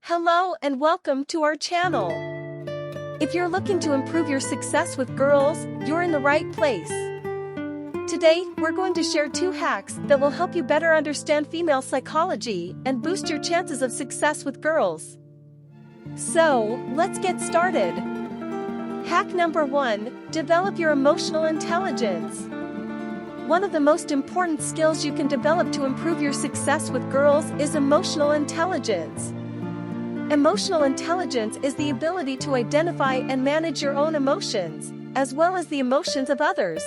Hello and welcome to our channel. If you're looking to improve your success with girls, you're in the right place. Today, we're going to share 2 hacks that will help you better understand female psychology and boost your chances of success with girls. So, let's get started. Hack number 1, develop your emotional intelligence. One of the most important skills you can develop to improve your success with girls is emotional intelligence. Emotional intelligence is the ability to identify and manage your own emotions, as well as the emotions of others.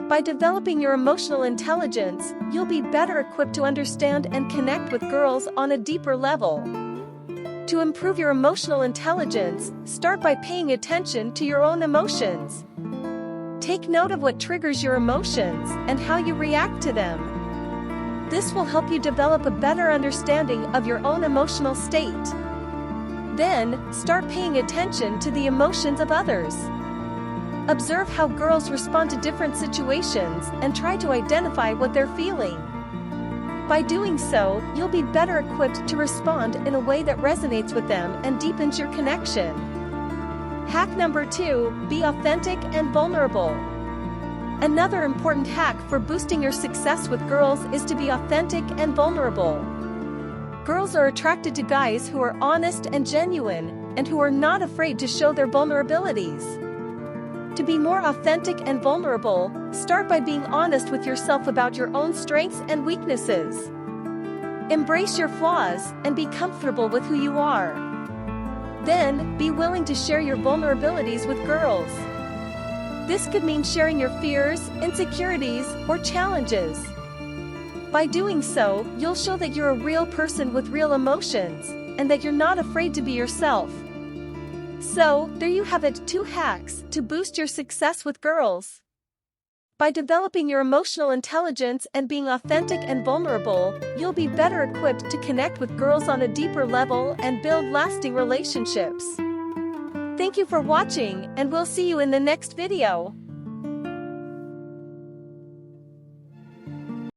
By developing your emotional intelligence, you'll be better equipped to understand and connect with girls on a deeper level. To improve your emotional intelligence, start by paying attention to your own emotions. Take note of what triggers your emotions and how you react to them. This will help you develop a better understanding of your own emotional state. Then, start paying attention to the emotions of others. Observe how girls respond to different situations and try to identify what they're feeling. By doing so, you'll be better equipped to respond in a way that resonates with them and deepens your connection. Hack number 2, be authentic and vulnerable. Another important hack for boosting your success with girls is to be authentic and vulnerable. Girls are attracted to guys who are honest and genuine, and who are not afraid to show their vulnerabilities. To be more authentic and vulnerable, start by being honest with yourself about your own strengths and weaknesses. Embrace your flaws and be comfortable with who you are. Then, be willing to share your vulnerabilities with girls. This could mean sharing your fears, insecurities, or challenges. By doing so, you'll show that you're a real person with real emotions, and that you're not afraid to be yourself. So, there you have it, 2 hacks to boost your success with girls. By developing your emotional intelligence and being authentic and vulnerable, you'll be better equipped to connect with girls on a deeper level and build lasting relationships. Thank you for watching, and we'll see you in the next video.